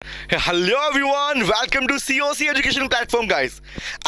Hello everyone, welcome to COC education platform guys.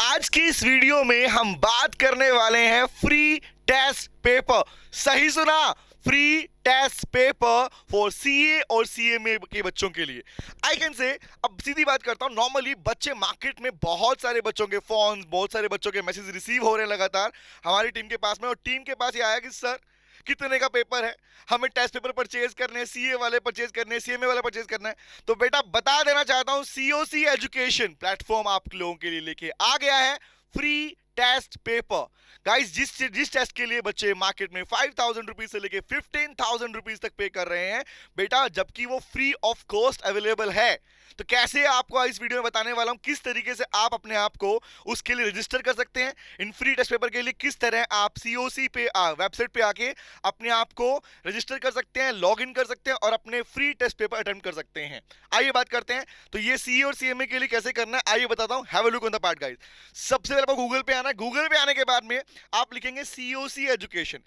आज की इस वीडियो में हम बात करने वाले हैं फ्री टेस्ट पेपर। सही सुना, free test paper for CA और सीएमए के बच्चों के लिए। आई कैन से, अब सीधी बात करता हूं, नॉर्मली बच्चे मार्केट में बहुत सारे बच्चों के फोन, बहुत सारे बच्चों के मैसेज रिसीव हो रहे हैं लगातार हमारी टीम के पास में, और टीम के पास ये आया कि सर कितने का पेपर है, हमें टेस्ट पेपर परचेज करने हैं, सीए वाले परचेज करने हैं, सीएमए वाले परचेज करना है। तो बेटा बता देना चाहता हूं, सीओसी एजुकेशन प्लेटफॉर्म आप लोगों के लिए लेके आ गया है फ्री टेस्ट पेपर। गाइस, जिस टेस्ट के लिए बच्चे मार्केट में 5,000 रुपीज से लेके 15,000 रुपीज तक पे कर रहे हैं बेटा, जबकि वो फ्री ऑफ कॉस्ट अवेलेबल है। तो कैसे आपको इस वीडियो में बताने वाला हूं, किस तरीके से आप अपने आप को उसके लिए रजिस्टर कर सकते हैं इन फ्री टेस्ट पेपर के लिए, किस तरह आप सीओसी पे वेबसाइट पे आके अपने आप को रजिस्टर कर सकते हैं, लॉग इन कर सकते हैं और अपने फ्री टेस्ट पेपर अटेम्प्ट कर सकते हैं। आइए बात करते हैं, तो ये सी और सीएमए के लिए कैसे करना है आइए बताता हूं। Have a look on the part guys. सबसे पहले आपको गूगल पे आना है। गूगल पे आने के बाद में आप लिखेंगे सीओसी एजुकेशन।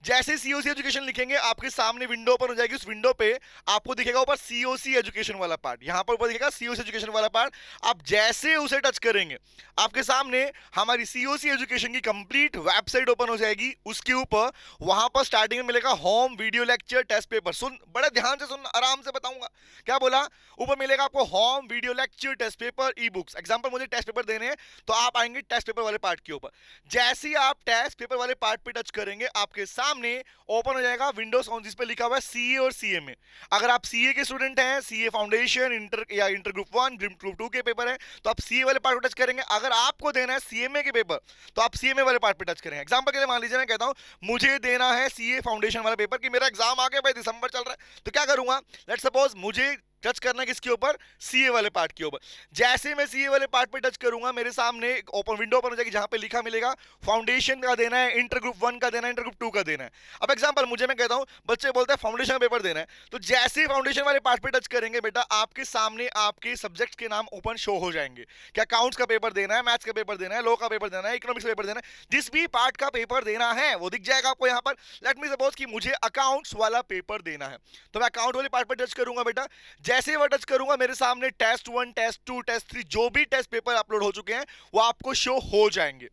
जैसे सीओसी एजुकेशन लिखेंगे आपके सामने विंडो ओपन हो जाएगी। उस विंडो पे आपको दिखेगा ऊपर सीओसी एजुकेशन वाला पार्ट, यहां पर ऊपर दिखेगा सीओसी एजुकेशन वाला पार्ट। आप जैसे उसे टच करेंगे आपके सामने हमारी सीओसी एजुकेशन की कंप्लीट वेबसाइट ओपन हो जाएगी। उसके ऊपर वहां पर स्टार्टिंग में मिलेगा home video lecture test paper. सुन, बड़े ध्यान से सुन, आराम से बताऊंगा क्या बोला। ऊपर मिलेगा आपको home video lecture test paper e books. Example, मुझे टेस्ट पेपर देने हैं तो आप आएंगे टेस्ट पेपर वाले पार्ट के ऊपर। जैसे ही आप टेस्ट पेपर वाले पार्ट पे टच करेंगे आपके सामने ओपन हो जाएगा विंडोज ऑन, जिस पे लिखा हुआ है सीए और सीएमए। अगर आप सीए के स्टूडेंट हैं, सीए फाउंडेशन, इंटर या इंटर ग्रुप 1, ग्रुप 2 के पेपर है, तो आप सीए वाले पार्ट पे टच करेंगे। अगर आपको देना है सीएमए के पेपर तो आप सीएमए वाले पार्ट पे टच करेंगे। एग्जांपल के लिए मान लीजिए मैं कहता हूं मुझे देना है सीए फाउंडेशन वाला पेपर, कि मेरा एग्जाम आ गया भाई, दिसंबर चल रहा है, तो क्या करूंगा, लेट सपोज मुझे टच करना है किसके ऊपर, सीए वाले पार्ट के ऊपर। जैसे मैं सीए वाले पार्ट पे टच करूंगा मेरे सामने एक ओपन विंडो ओपन हो जाएगी जहां पे लिखा मिलेगा फाउंडेशन का देना है, इंटर ग्रुप 1 का देना है, इंटर ग्रुप 2 का देना है। अब एग्जांपल मुझे, मैं कहता हूं बच्चे बोलते हैं फाउंडेशन का पेपर देना है, तो जैसे ही फाउंडेशन वाले पार्ट पे टच करेंगे बेटा आपके सामने आपके सब्जेक्ट के नाम ओपन शो हो जाएंगे। क्या अकाउंट्स का पेपर देना है, मैथ्स का पेपर देना है, लॉ का पेपर देना है, इकोनॉमिक्स का पेपर देना है, जिस भी पार्ट का पेपर देना है वो दिख जाएगा आपको यहाँ पर। लेट मी सपोज कि मुझे अकाउंट्स वाला पेपर देना है, तो मैं अकाउंट वाले पार्ट पे टच करूंगा बेटा। जैसे ही वो टच करूंगा मेरे सामने टेस्ट 1, टेस्ट 2, टेस्ट 3 जो भी टेस्ट पेपर अपलोड हो चुके हैं वो आपको शो हो जाएंगे।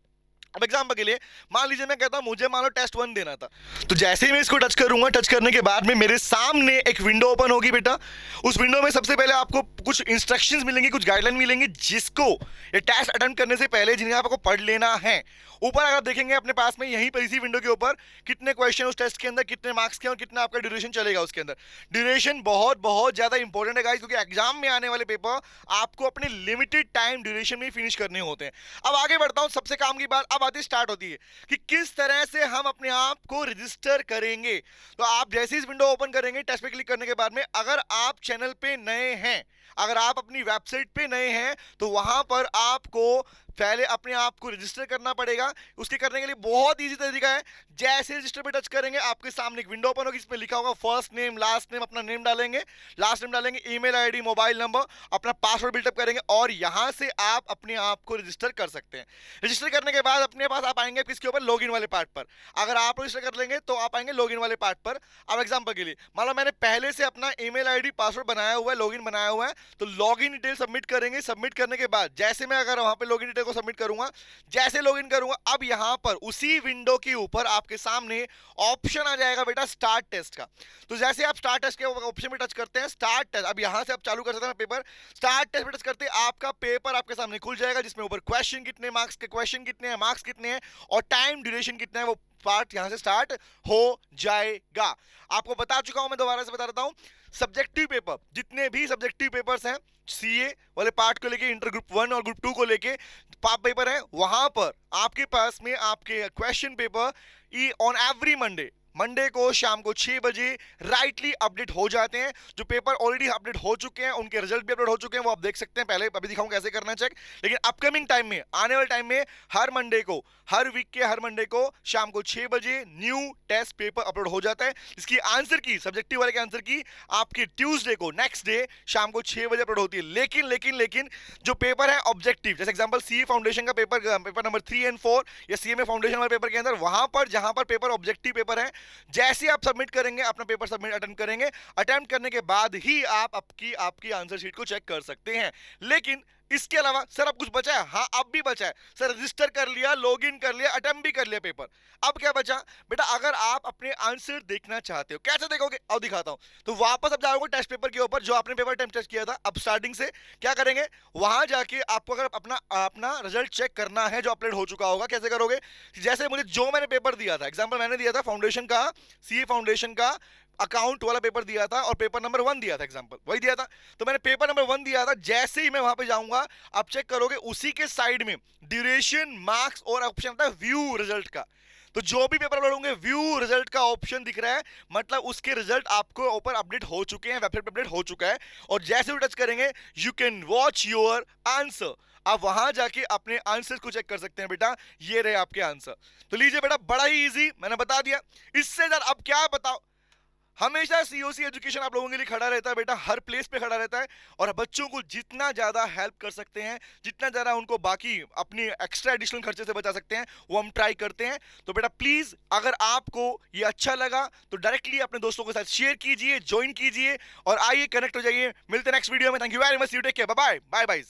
अब एग्जांपल के लिए मान लीजिए मैं कहता हूं मुझे मान लो टेस्ट 1 देना था, तो जैसे ही मैं इसको टच करूंगा, टच करने के बाद में मेरे सामने एक विंडो ओपन होगी बेटा। उस विंडो में सबसे पहले आपको कुछ इंस्ट्रक्शंस मिलेंगी, कुछ गाइडलाइन मिलेंगी, जिसको ये टेस्ट अटेम्प्ट करने से पहले जिन्हें आपको पढ़ लेना है। ऊपर अगर देखेंगे अपने पास में यहीं पर इसी विंडो के ऊपर कितने क्वेश्चन उस टेस्ट के अंदर, कितने मार्क्स के और कितना आपका ड्यूरेशन चलेगा उसके अंदर। ड्यूरेशन बहुत बहुत ज्यादा इंपॉर्टेंट है गाइस, क्योंकि एग्जाम में आने वाले पेपर आपको अपने लिमिटेड टाइम ड्यूरेशन में फिनिश करने होते हैं। अब आगे बढ़ता हूं, सबसे काम की बात अब आती स्टार्ट होती है कि किस तरह से हम अपने आप को रजिस्टर करेंगे। तो आप जैसे इस विंडो ओपन करेंगे, टेस्ट पे क्लिक करने के बाद में अगर आप चैनल पे नए हैं, अगर आप अपनी वेबसाइट पे नए हैं, तो वहां पर आपको पहले अपने आप को रजिस्टर करना पड़ेगा। उसके करने के लिए बहुत इजी तरीका है। जैसे रजिस्टर पे टच करेंगे आपके सामने एक विंडो ओपन होगी, इसमें लिखा होगा फर्स्ट नेम, लास्ट नेम, अपना नेम डालेंगे, लास्ट नेम डालेंगे, ईमेल आईडी, मोबाइल नंबर, अपना पासवर्ड बिल्डअप करेंगे और यहां से आप अपने आप को रजिस्टर कर सकते हैं। रजिस्टर करने के बाद अपने पास आप आएंगे किसके ऊपर, लॉगिन वाले पार्ट पर। अगर आप रजिस्टर कर लेंगे तो आप आएंगे लॉगिन वाले पार्ट पर। अब एग्जांपल के लिए मान लो मैंने पहले से अपना ईमेल आईडी, पासवर्ड बनाया हुआ है, लॉगिन बनाया हुआ है, तो लॉगिन डिटेल सबमिट करेंगे। सबमिट करने के बाद जैसे मैं अगर वहां पे लॉगिन डिटेल को सबमिट करूंगा, जैसे लॉगिन करूंगा, अब यहां पर उसी विंडो के ऊपर आपके सामने ऑप्शन आ जाएगा बेटा स्टार्ट टेस्ट का। तो जैसे आप स्टार्ट टेस्ट के ऑप्शन पे टच करते हैं, स्टार्ट टेस्ट, अब यहां से आप चालू कर सकते हैं पेपर। स्टार्ट टेस्ट पे टच करते हैं आपका पेपर आपके सामने खुल जाएगा, जिसमें ऊपर क्वेश्चन कितने मार्क्स के, क्वेश्चन कितने हैं, मार्क्स कितने हैं और टाइम ड्यूरेशन कितना है, वो पार्ट यहां से स्टार्ट हो जाएगा। आपको बता चुका हूं, मैं दोबारा से बता देता हूं। सब्जेक्टिव पेपर, जितने भी सब्जेक्टिव पेपर्स हैं सीए वाले पार्ट को लेके, इंटर ग्रुप 1 और ग्रुप 2 को लेके पेपर है, वहां पर आपके पास में आपके question paper on every Monday को शाम को 6 बजे राइटली अपडेट हो जाते हैं। जो पेपर ऑलरेडी अपडेट हो चुके हैं उनके रिजल्ट भी अपडेट हो चुके हैं, वो आप देख सकते हैं। पहले अभी दिखाऊंगा कैसे करना है चेक, लेकिन अपकमिंग टाइम में, आने वाले टाइम में हर मंडे को, हर वीक के हर मंडे को शाम को 6 बजे न्यू टेस्ट पेपर अपलोड हो जाता है। इसकी आंसर की, सब्जेक्टिव वाले के आंसर की आपके ट्यूसडे को, नेक्स्ट डे शाम को 6 बजे अपलोड होती है। लेकिन लेकिन लेकिन जो पेपर है ऑब्जेक्टिव, जैसे एग्जांपल सीए फाउंडेशन का पेपर नंबर 3 और 4 या सीएमए फाउंडेशन वाले पेपर के अंदर, वहां पर जहां पर पेपर ऑब्जेक्टिव पेपर है जैसे ही आप सबमिट करेंगे, अपना पेपर सबमिट अटेम्प्ट करेंगे, अटेम्प्ट करने के बाद ही आप आपकी आपकी आंसर शीट को चेक कर सकते हैं। लेकिन इसके अलावा सर अब कुछ बचा है? हाँ, अब भी बचा है सर। रजिस्टर कर लिया, लॉगिन कर लिया, अटेम्प्ट भी कर लिया पेपर, अब क्या बचा बेटा? अगर आप अपने आंसर देखना चाहते हो, कैसे देखोगे? अब दिखाता हूं। तो वापस अब जाओगे टेस्ट पेपर के ऊपर, जो आपने पेपर टेस्ट किया था। अब स्टार्टिंग से क्या करेंगे? वहां जाके आपको अगर अपना अपना रिजल्ट चेक करना है जो अपलोड हो चुका होगा, कैसे करोगे? जैसे मुझे जो मैंने पेपर दिया था, एग्जाम्पल मैंने दिया था फाउंडेशन का, सीए फाउंडेशन का अकाउंट वाला पेपर दिया था, और पेपर नंबर 1 दिया था, एग्जांपल वही दिया था। तो मैंने पेपर नंबर 1 दिया था। जैसे ही मैं वहां पे जाऊंगा, आप चेक करोगे उसी के साइड में ड्यूरेशन, मार्क्स और ऑप्शन आता है व्यू रिजल्ट का। तो जो भी पेपर अपलोड होंगे, व्यू रिजल्ट का ऑप्शन दिख रहा है, मतलब उसके रिजल्ट आपको ऊपर अपडेट हो चुके हैं, वेबसाइट पे अपडेट हो चुका है। और जैसे भी टच करेंगे, you can watch your answer. आप वहां जाके अपने आंसर को चेक कर सकते हैं बेटा। ये रहे आपके आंसर। तो लीजिए बेटा, बड़ा ही इजी मैंने बता दिया। इससे ज्यादा अब क्या बताओ? हमेशा सीओसी एजुकेशन आप लोगों के लिए खड़ा रहता है बेटा, हर प्लेस पे खड़ा रहता है। और बच्चों को जितना ज्यादा हेल्प कर सकते हैं, जितना ज्यादा उनको बाकी अपनी एक्स्ट्रा एडिशनल खर्चे से बचा सकते हैं, वो हम ट्राई करते हैं। तो बेटा प्लीज, अगर आपको ये अच्छा लगा तो डायरेक्टली अपने दोस्तों के साथ शेयर कीजिए, ज्वाइन कीजिए, और आइए कनेक्ट हो जाइए। मिलते हैं नेक्स्ट वीडियो में। Thank you very much. You take care, bye bye bye bye.